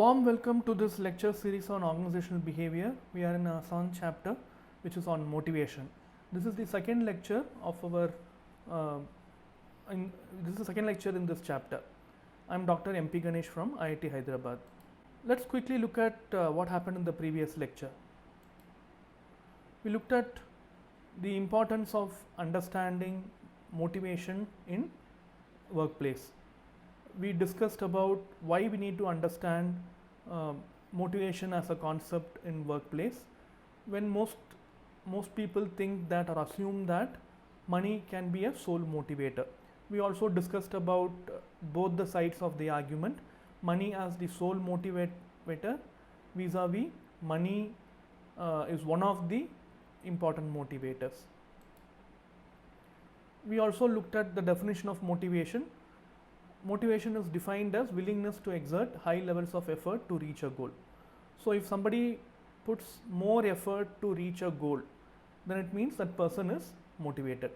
Warm welcome to this lecture series on organizational behavior. We are in a seventh chapter which is on motivation. This is the second lecture of our this is the second lecture in this chapter. I am Dr. MP Ganesh from IIT Hyderabad. Let's quickly look at what happened in the previous lecture. We looked at the importance of understanding motivation in workplace. We discussed about why we need to understand motivation as a concept in workplace, when most people think that or assume that money can be a sole motivator. We also discussed about both the sides of the argument, money as the sole motivator vis-a-vis money is one of the important motivators. We also looked at the definition of motivation. Motivation is defined as willingness to exert high levels of effort to reach a goal. So if somebody puts more effort to reach a goal, then it means that person is motivated.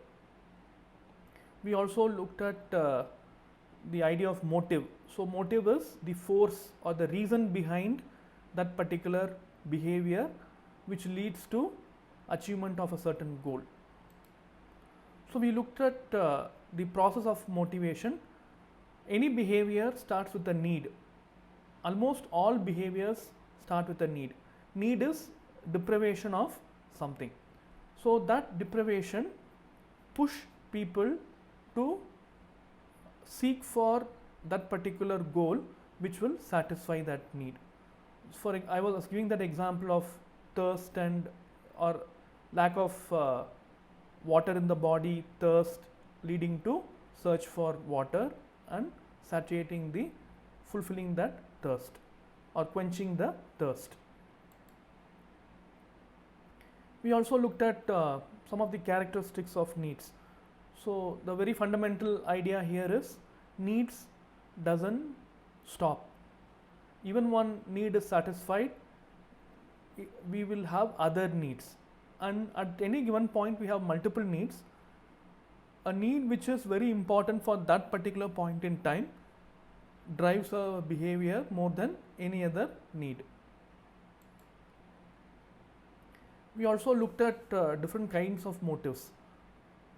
We also looked at the idea of motive. So motive is the force or the reason behind that particular behavior which leads to achievement of a certain goal. So we looked at the process of motivation. Any behavior starts with a need. Almost all behaviors start with a need. Need is deprivation of something. So that deprivation push people to seek for that particular goal which will satisfy that need. I was giving that example of thirst and or lack of water in the body, thirst leading to search for water and fulfilling that thirst or quenching the thirst. We also looked at some of the characteristics of needs. So the very fundamental idea here is needs doesn't stop. Even one need is satisfied, we will have other needs, and at any given point we have multiple needs. A need which is very important for that particular point in time drives a behavior more than any other need. We also looked at different kinds of motives.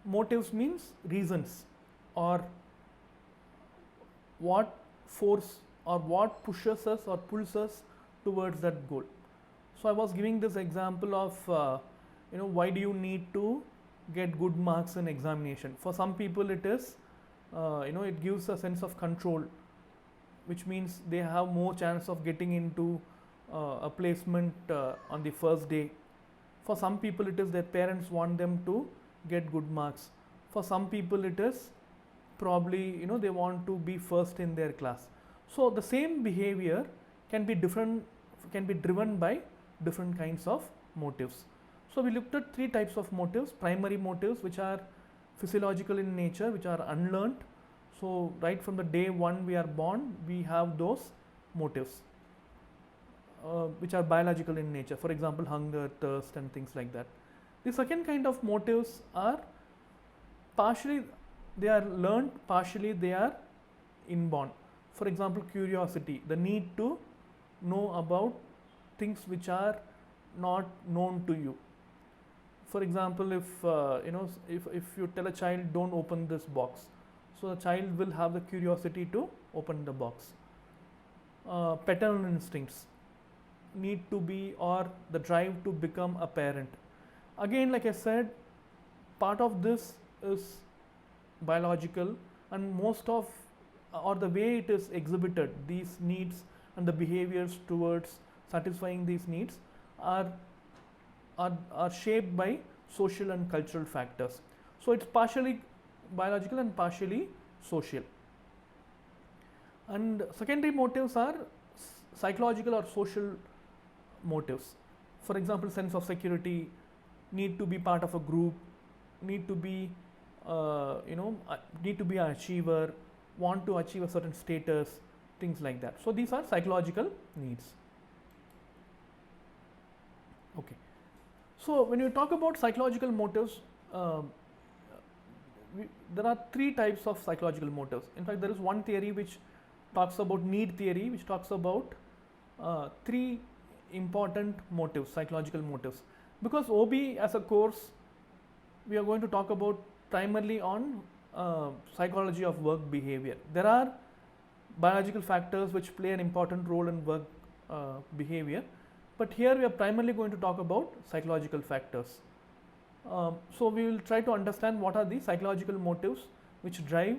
Motives means reasons or what force or what pushes us or pulls us towards that goal. So I was giving this example of why do you need to get good marks in examination. For some people it is it gives a sense of control, which means they have more chance of getting into a placement on the first day. For some people it is their parents want them to get good marks. For some people it is probably they want to be first in their class. So the same behavior can be driven by different kinds of motives. So we looked at three types of motives: primary motives, which are physiological in nature, which are unlearned. So right from the day one we are born, we have those motives which are biological in nature. For example, hunger, thirst and things like that. The second kind of motives are partially they are learned, partially they are inborn. For example, curiosity, the need to know about things which are not known to you. For example, if you tell a child don't open this box, so the child will have the curiosity to open the box. Paternal instincts need to be, or the drive to become a parent. Again, like I said, part of this is biological, and most of or the way it is exhibited, these needs and the behaviors towards satisfying these needs are shaped by social and cultural factors. So it's partially biological and partially social. And secondary motives are psychological or social motives. For example, sense of security, need to be part of a group, need to be need to be an achiever, want to achieve a certain status, things like that. So these are psychological needs. Okay. So when you talk about psychological motives, there are three types of psychological motives. In fact, there is one theory which talks about need theory, which talks about three important motives, psychological motives. Because OB as a course, we are going to talk about primarily on psychology of work behavior. There are biological factors which play an important role in work behavior, but here we are primarily going to talk about psychological factors. So we will try to understand what are the psychological motives which drive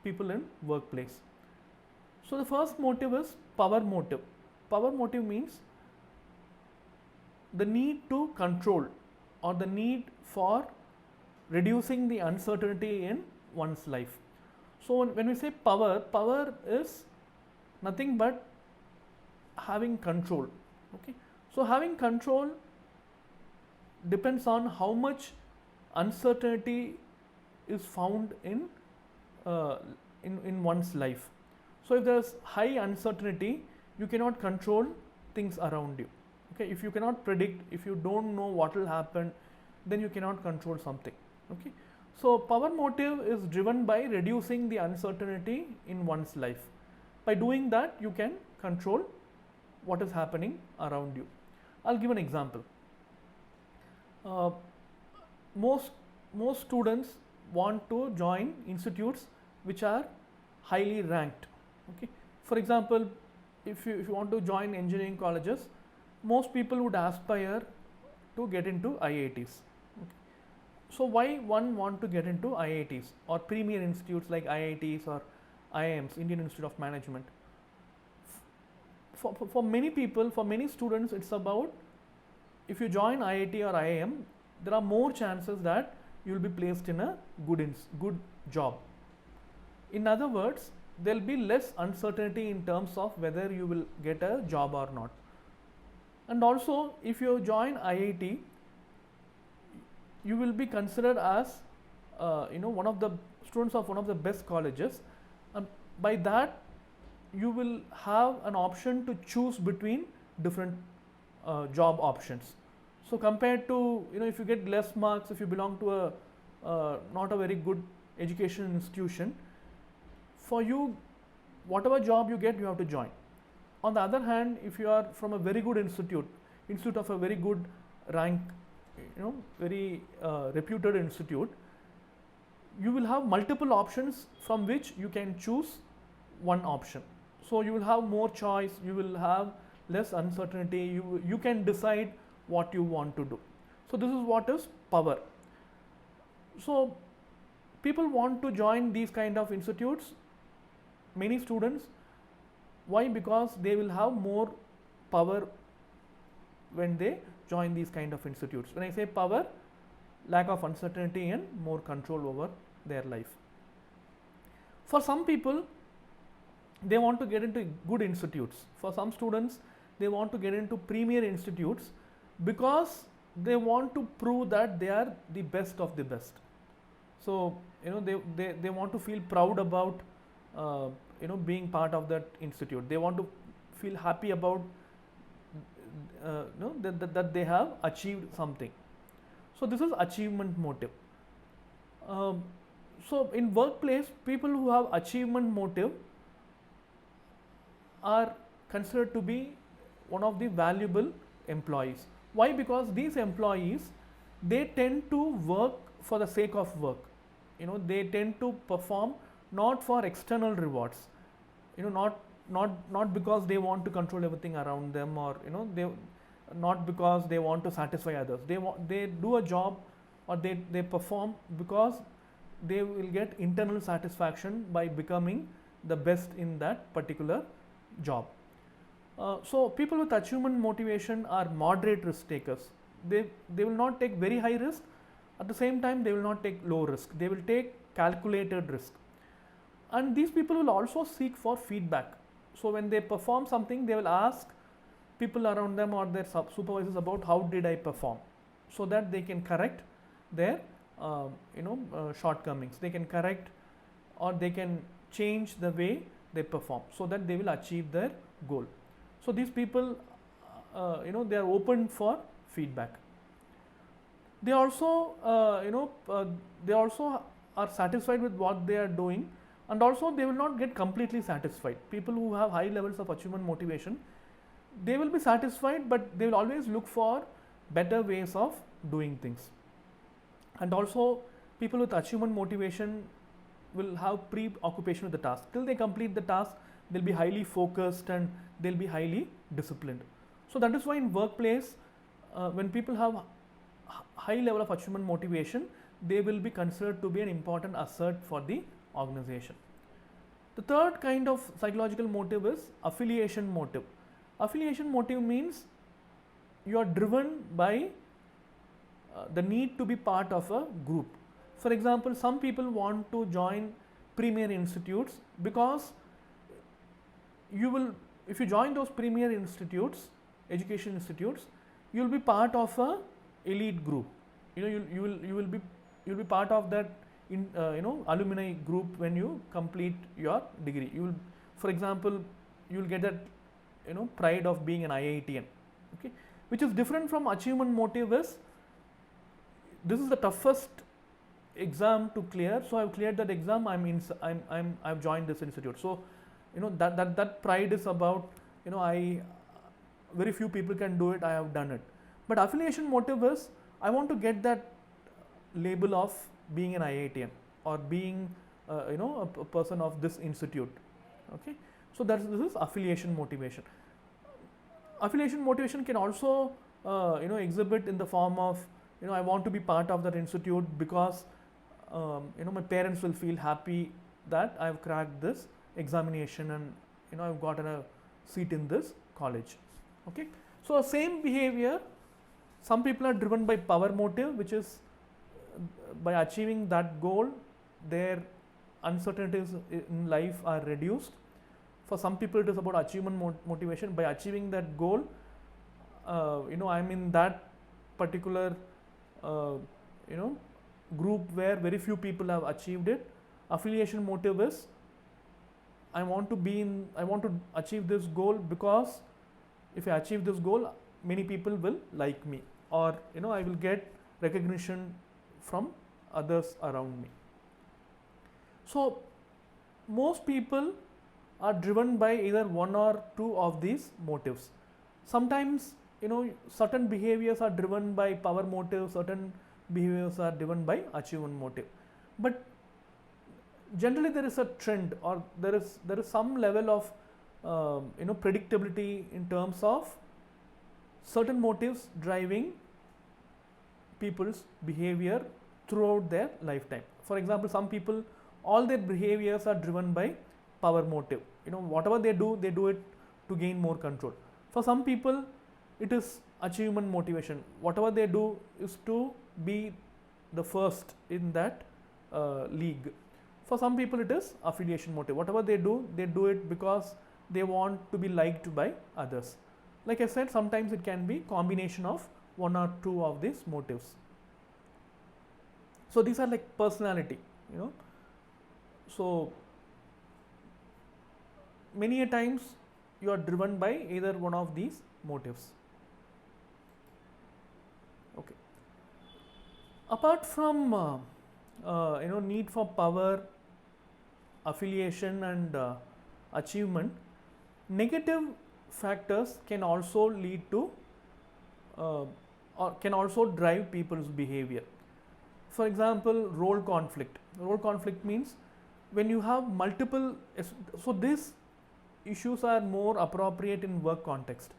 people in workplace. So the first motive is power motive. Power motive means the need to control or the need for reducing the uncertainty in one's life. So when we say power, power is nothing but having control. Okay. So having control depends on how much uncertainty is found in one's life. So if there is high uncertainty, you cannot control things around you. Okay, if you cannot predict, if you don't know what will happen, then you cannot control something. Okay, so power motive is driven by reducing the uncertainty in one's life. By doing that, you can control what is happening around you. I'll give an example. Most students want to join institutes which are highly ranked. Okay, for example, if you want to join engineering colleges, most people would aspire to get into IITs. Okay. So why one want to get into IITs or premier institutes like IITs or IIMs, Indian Institute of Management? For many people, for many students, it's about, if you join IIT or IIM, there are more chances that you will be placed in a good job. In other words, there will be less uncertainty in terms of whether you will get a job or not. And also, if you join IIT, you will be considered as one of the students of one of the best colleges, and by that you will have an option to choose between different job options. So compared to, if you get less marks, if you belong to a not a very good education institution, for you, whatever job you get, you have to join. On the other hand, if you are from a very good institute of a very good rank, very reputed institute, you will have multiple options from which you can choose one option. So you will have more choice, you will have less uncertainty, you can decide what you want to do. So this is what is power. So people want to join these kind of institutes, many students. Why? Because they will have more power when they join these kind of institutes. When I say power, lack of uncertainty and more control over their life. For some people, they want to get into good institutes. For some students, they want to get into premier institutes because they want to prove that they are the best of the best. So they want to feel proud about being part of that institute. They want to feel happy about that they have achieved something. So this is achievement motive. So in workplace, people who have achievement motive are considered to be one of the valuable employees. Why? Because these employees, they tend to work for the sake of work. They tend to perform not for external rewards. Not because they want to control everything around them, or they not because they want to satisfy others. They do a job, or they perform because they will get internal satisfaction by becoming the best in that particular job. So people with achievement motivation are moderate risk takers. They will not take very high risk. At the same time, they will not take low risk. They will take calculated risk. And these people will also seek for feedback. So when they perform something, they will ask people around them or their supervisors about how did I perform, so that they can correct their shortcomings. They can correct or they can change the way they perform so that they will achieve their goal. So these people, they are open for feedback. They also are satisfied with what they are doing and also they will not get completely satisfied. People who have high levels of achievement motivation, they will be satisfied, but they will always look for better ways of doing things. And also people with achievement motivation will have preoccupation with the task. Till they complete the task, they'll be highly focused and they'll be highly disciplined. So that is why in workplace, when people have high level of achievement motivation, they will be considered to be an important asset for the organization. The third kind of psychological motive is affiliation motive. Affiliation motive means you are driven by the need to be part of a group. For example, some people want to join premier institutes because you will, if you join those premier institutes, education institutes, you will be part of a elite group. You will be part of that alumni group when you complete your degree. You will, for example, you will get that pride of being an IITian, okay, which is different from achievement motive. Is this is the toughest exam to clear, so I've cleared that exam. I've joined this institute. So that pride is about very few people can do it. I have done it. But affiliation motive is I want to get that label of being an IITian or being a person of this institute. Okay, so this is affiliation motivation. Affiliation motivation can also exhibit in the form of I want to be part of that institute because my parents will feel happy that I've cracked this examination and I've gotten a seat in this college. Okay, so same behavior. Some people are driven by power motive, which is by achieving that goal, their uncertainties in life are reduced. For some people, it is about achievement motivation. By achieving that goal, I'm in that particular group where very few people have achieved it. Affiliation motive is I want to achieve this goal because if I achieve this goal, many people will like me, or I will get recognition from others around me. So most people are driven by either one or two of these motives. Sometimes certain behaviors are driven by power motive, certain behaviors are driven by achievement motive, but generally there is a trend, or there is some level of predictability in terms of certain motives driving people's behavior throughout their lifetime. For example, some people, all their behaviors are driven by power motive. Whatever they do it to gain more control. For some people, it is achievement motivation. Whatever they do is to be the first in that league. For some people, it is affiliation motive. Whatever they do it because they want to be liked by others. Like I said, sometimes it can be combination of one or two of these motives. So these are like personality, So many a times you are driven by either one of these motives. Okay. Apart from need for power, affiliation and achievement, negative factors can also lead to or can also drive people's behavior. For example, role conflict. Role conflict means when you have multiple, so these issues are more appropriate in work context.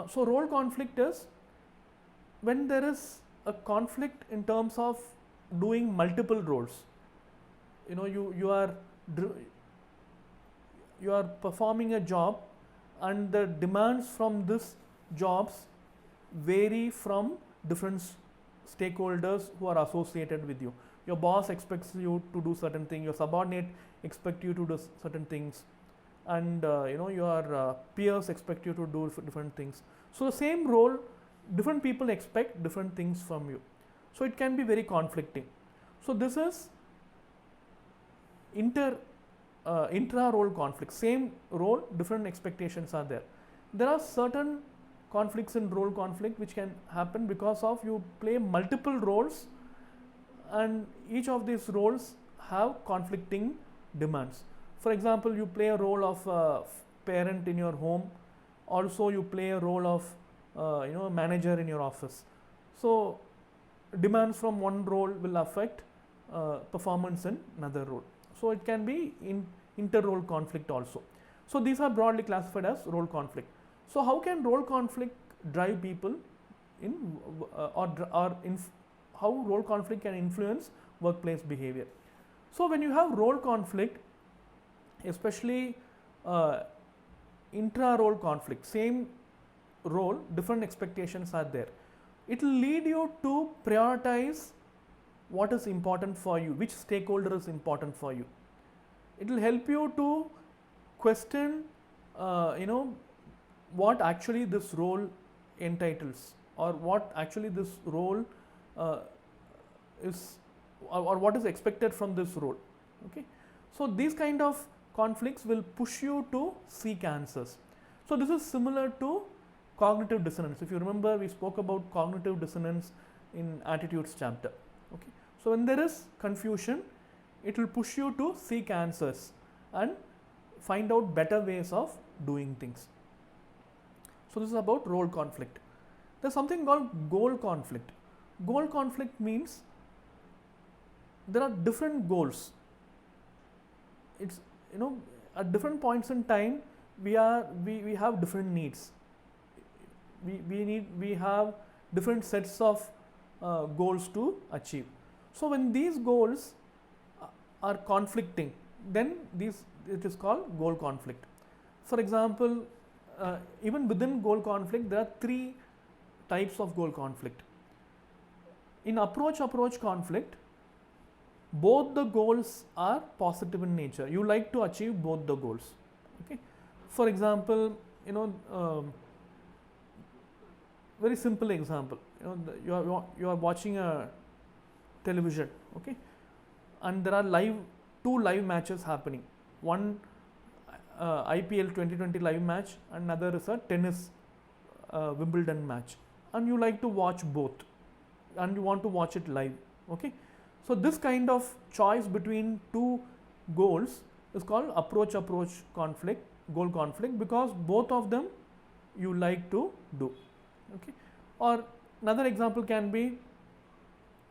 So role conflict is when there is a conflict in terms of doing multiple roles. You are performing a job, and the demands from this jobs vary from different stakeholders who are associated with you. Your boss expects you to do certain things, your subordinate expect you to do certain things, and your peers expect you to do different things. So the same role, different people expect different things from you. So it can be very conflicting. So this is intra-role conflict. Same role, different expectations are there. There are certain conflicts in role conflict which can happen because of you play multiple roles, and each of these roles have conflicting demands. For example, you play a role of parent in your home, also you play a role of a manager in your office. So demands from one role will affect performance in another role. So it can be in inter-role conflict also. So these are broadly classified as role conflict. So how can role conflict drive people in how role conflict can influence workplace behavior? So when you have role conflict, especially intra-role conflict, same role, different expectations are there. It will lead you to prioritize what is important for you, which stakeholder is important for you. It will help you to question, what actually this role entitles, or what actually this role is, or what is expected from this role. Okay, so these kind of conflicts will push you to seek answers. So this is similar to cognitive dissonance. If you remember, we spoke about cognitive dissonance in attitudes chapter. Okay, so when there is confusion, it will push you to seek answers and find out better ways of doing things. So this is about role conflict. There's something called goal conflict. Goal conflict means there are different goals. It's, at different points in time we have different needs. We have different sets of goals to achieve. So when these goals are conflicting, then it is called goal conflict. For example, even within goal conflict, there are three types of goal conflict. In approach conflict, both the goals are positive in nature. You like to achieve both the goals. Okay. For example, very simple example. You are watching a television. Okay, and there are two live matches happening. One IPL 2020 live match, and another is a tennis Wimbledon match, and you like to watch both, and you want to watch it live. Okay, so this kind of choice between two goals is called approach conflict, goal conflict, because both of them you like to do. Okay, or another example can be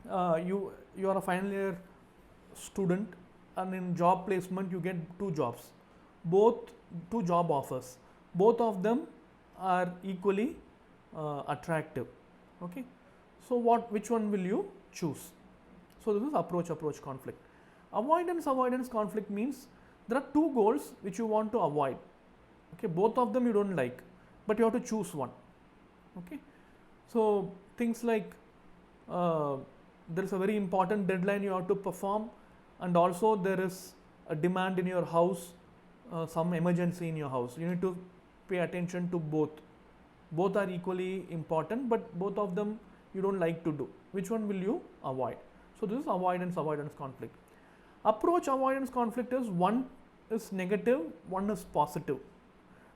you are a final year student, and in job placement you get two jobs, two job offers. Both of them are equally attractive. Okay, so which one will you choose? So this is approach conflict. Avoidance conflict means there are two goals which you want to avoid. Okay, both of them you don't like, but you have to choose one. Okay, so things like there is a very important deadline you have to perform, and also there is a demand in your house, some emergency in your house. You need to pay attention to both. Both are equally important, but both of them you don't like to do. Which one will you avoid? So this is avoidance conflict. Approach avoidance conflict is one is negative, one is positive.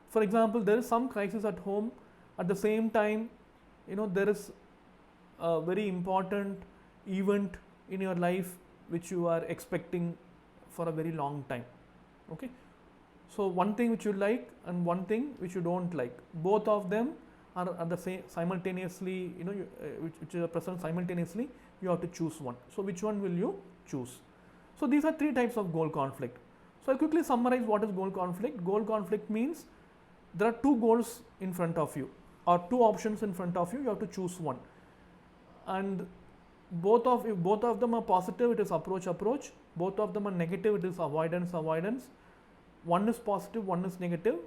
For example, there is some crisis at home. At the same time, there is a very important event in your life which you are expecting for a very long time. Okay, so one thing which you like and one thing which you don't like, both of them are at the same simultaneously, which are present simultaneously. You have to choose one. So which one will you choose? So these are three types of goal conflict. So I'll quickly summarize what is goal conflict. Goal conflict means there are two goals in front of you, or two options in front of you. You have to choose one, and if both of them are positive, it is approach. Both of them are negative, it is avoidance. One is positive, one is negative,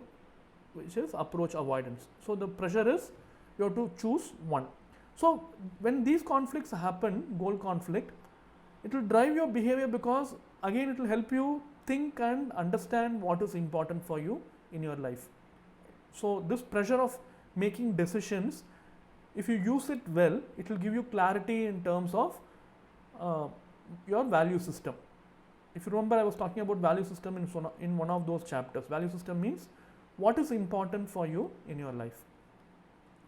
which is approach avoidance. So the pressure is you have to choose one. So when these conflicts happen, goal conflict, it will drive your behavior, because again it will help you think and understand what is important for you in your life. So this pressure of making decisions, if you use it well, it will give you clarity in terms of your value system. If you remember, I was talking about value system in one of those chapters. Value system means what is important for you in your life.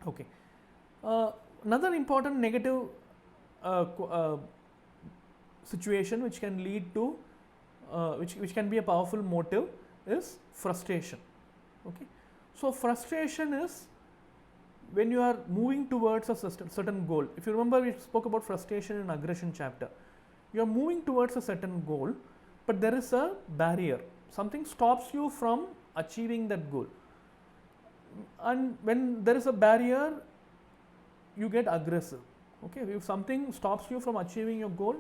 Okay. Another important negative situation which can lead to which can be a powerful motive is frustration. Okay, so frustration is when you are moving towards a certain goal. If you remember, we spoke about frustration in aggression chapter. You are moving towards a certain goal, but there is a barrier. Something stops you from achieving that goal. And when there is a barrier, you get aggressive. Okay, if something stops you from achieving your goal,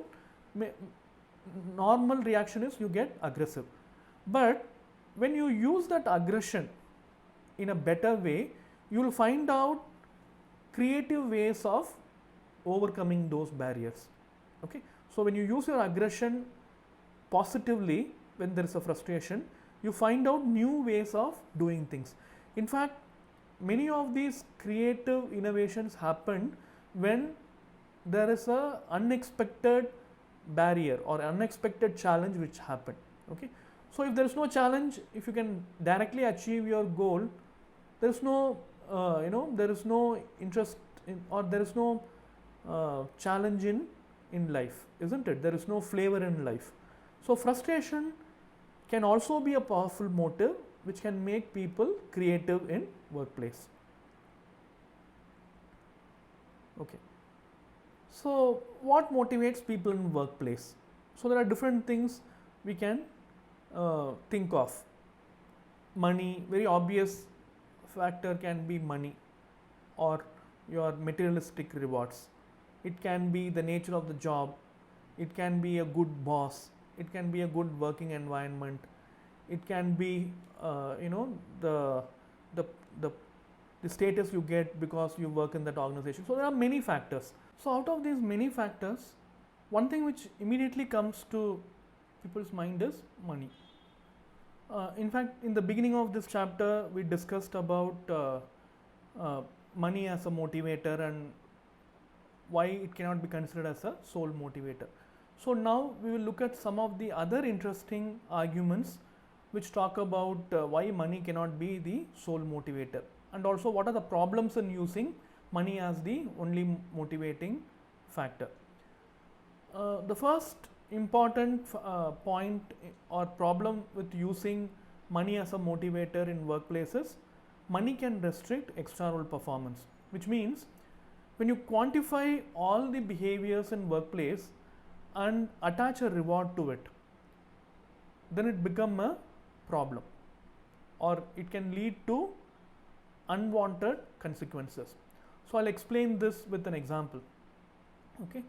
normal reaction is you get aggressive. But when you use that aggression in a better way, you will find out creative ways of overcoming those barriers. Okay, so when you use your aggression positively, when there is a frustration, you find out new ways of doing things. In fact, many of these creative innovations happen when there is a unexpected barrier or unexpected challenge which happened. Okay, so if there is no challenge, if you can directly achieve your goal, there is no there is no interest in, or there is no challenge in life, isn't it? There is no flavor in life. So frustration can also be a powerful motive which can make people creative in workplace. Okay, so what motivates people in workplace? So there are different things we can think of. Money, very obvious factor can be money or your materialistic rewards. It can be the nature of the job, it can be a good boss, it can be a good working environment, it can be the status you get because you work in that organization. So there are many factors. So out of these many factors, one thing which immediately comes to people's mind is money. In fact, in the beginning of this chapter, we discussed about money as a motivator and why it cannot be considered as a sole motivator. So now we will look at some of the other interesting arguments which talk about why money cannot be the sole motivator, and also what are the problems in using money as the only motivating factor. The first important point or problem with using money as a motivator in workplaces, money can restrict extra role performance, which means when you quantify all the behaviors in workplace and attach a reward to it, then it becomes a problem or it can lead to unwanted consequences. So I'll explain this with an example. Okay,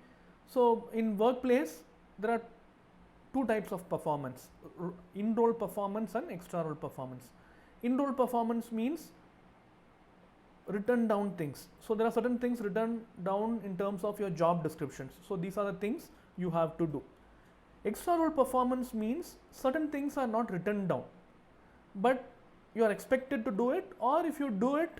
so in workplace there are two types of performance: in-role performance and extra-role performance. In-role performance means written down things. So there are certain things written down in terms of your job descriptions. So these are the things you have to do. Extra-role performance means certain things are not written down, but you are expected to do it, or if you do it,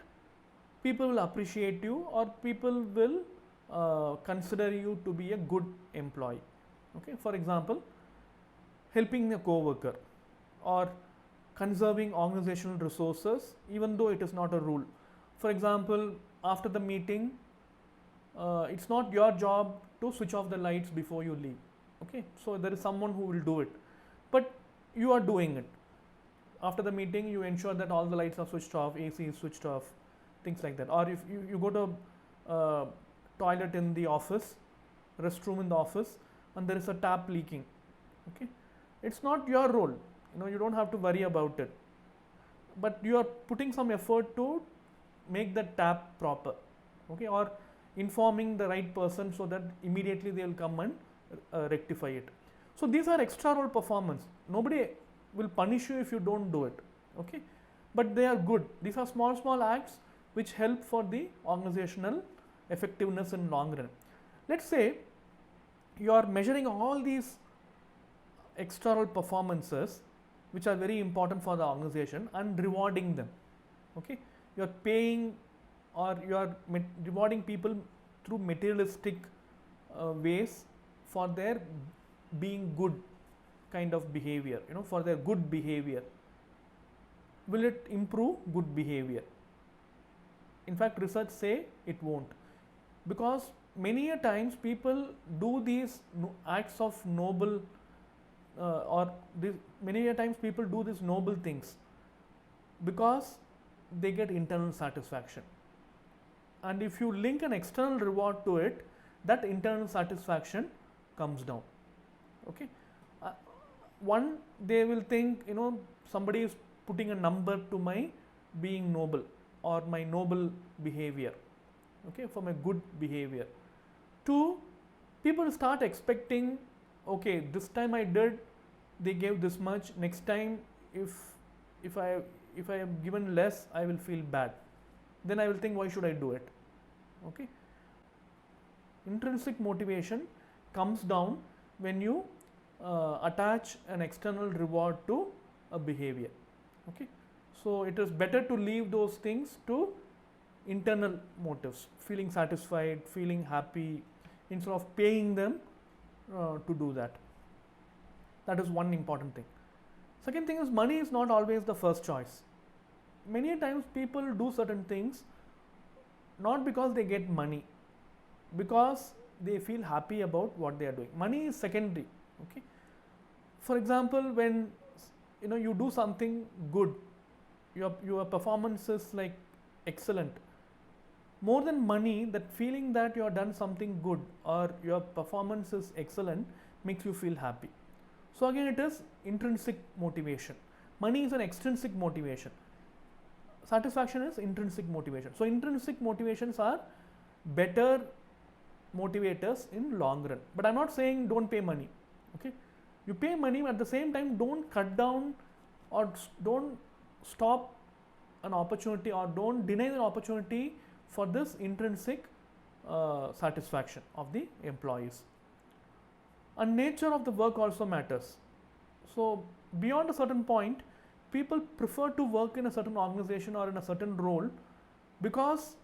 people will appreciate you or people will consider you to be a good employee. Okay, for example, helping a co-worker or conserving organizational resources even though it is not a rule. For example, after the meeting, it's not your job to switch off the lights before you leave. Okay, so there is someone who will do it, but you are doing it. After the meeting, you ensure that all the lights are switched off, AC is switched off, things like that. Or if you go to toilet in the office, restroom in the office, and there is a tap leaking. Okay, it's not your role. You don't have to worry about it, but you are putting some effort to make the tap proper. Okay, or informing the right person so that immediately they will come and rectify it. So these are extra role performance. Nobody will punish you if you don't do it. Okay, but they are good. These are small acts which help for the organizational effectiveness in long run. Let's say you are measuring all these extra role performances which are very important for the organization and rewarding them. Okay, you are paying or you are rewarding people through materialistic ways for their being good kind of behavior, for their good behavior. Will it improve good behavior? In fact, research say it won't, because many a times people do these acts of noble or this, many a times people do these noble things because they get internal satisfaction, and if you link an external reward to it, that internal satisfaction comes down. Okay, one, they will think, you know, somebody is putting a number to my being noble or my noble behavior, okay, for my good behavior. Two, people start expecting, okay, this time I did, they gave this much, next time if I am given less, I will feel bad, then I will think, why should I do it? Okay, intrinsic motivation comes down when you attach an external reward to a behavior. Okay, so it is better to leave those things to internal motives, feeling satisfied, feeling happy, instead of paying them to do that. That is one important thing. Second thing is, money is not always the first choice. Many times people do certain things not because they get money, because they feel happy about what they are doing. Money is secondary. Okay, for example, when you do something good, your performance is like excellent, more than money, that feeling that you have done something good or your performance is excellent makes you feel happy. So again, it is intrinsic motivation. Money is an extrinsic motivation. Satisfaction is intrinsic motivation. So intrinsic motivations are better motivators in long run. But I'm not saying don't pay money. Okay, you pay money, but at the same time don't cut down or don't stop an opportunity or don't deny an opportunity for this intrinsic satisfaction of the employees. And nature of the work also matters. So beyond a certain point, people prefer to work in a certain organization or in a certain role because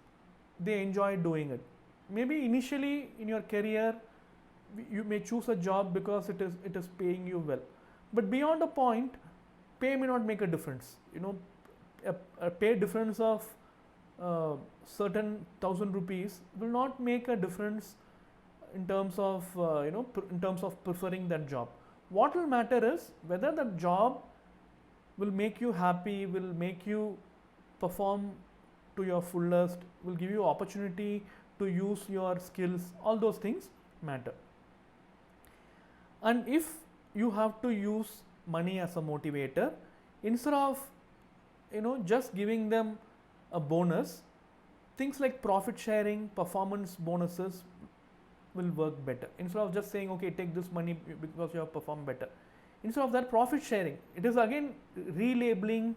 they enjoy doing it. Maybe initially in your career you may choose a job because it is paying you well, but beyond a point, pay may not make a difference. A pay difference of certain 1,000 rupees will not make a difference in terms of in terms of preferring that job. What will matter is whether that job will make you happy, will make you perform to your fullest, will give you opportunity to use your skills. All those things matter. And if you have to use money as a motivator, instead of just giving them a bonus, things like profit sharing, performance bonuses will work better. Instead of just saying, okay, take this money because you have performed better, instead of that, profit sharing, it is again relabeling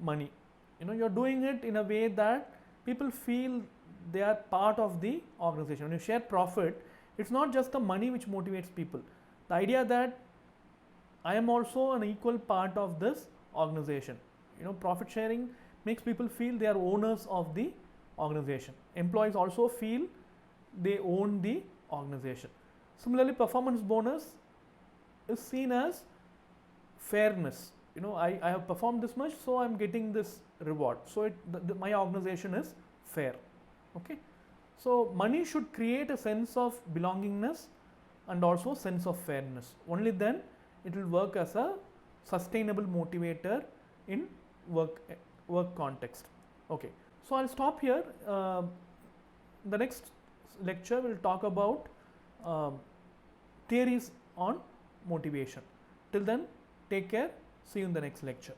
money. You're doing it in a way that people feel they are part of the organization. When you share profit, it's not just the money which motivates people. The idea that I am also an equal part of this organization. Profit sharing makes people feel they are owners of the organization. Employees also feel they own the organization. Similarly, performance bonus is seen as fairness. I have performed this much, so I am getting this reward. So my organization is fair. Okay. So money should create a sense of belongingness and also sense of fairness. Only then it will work as a sustainable motivator in work context. Okay. So I'll stop here. The next lecture will talk about theories on motivation. Till then, take care. See you in the next lecture.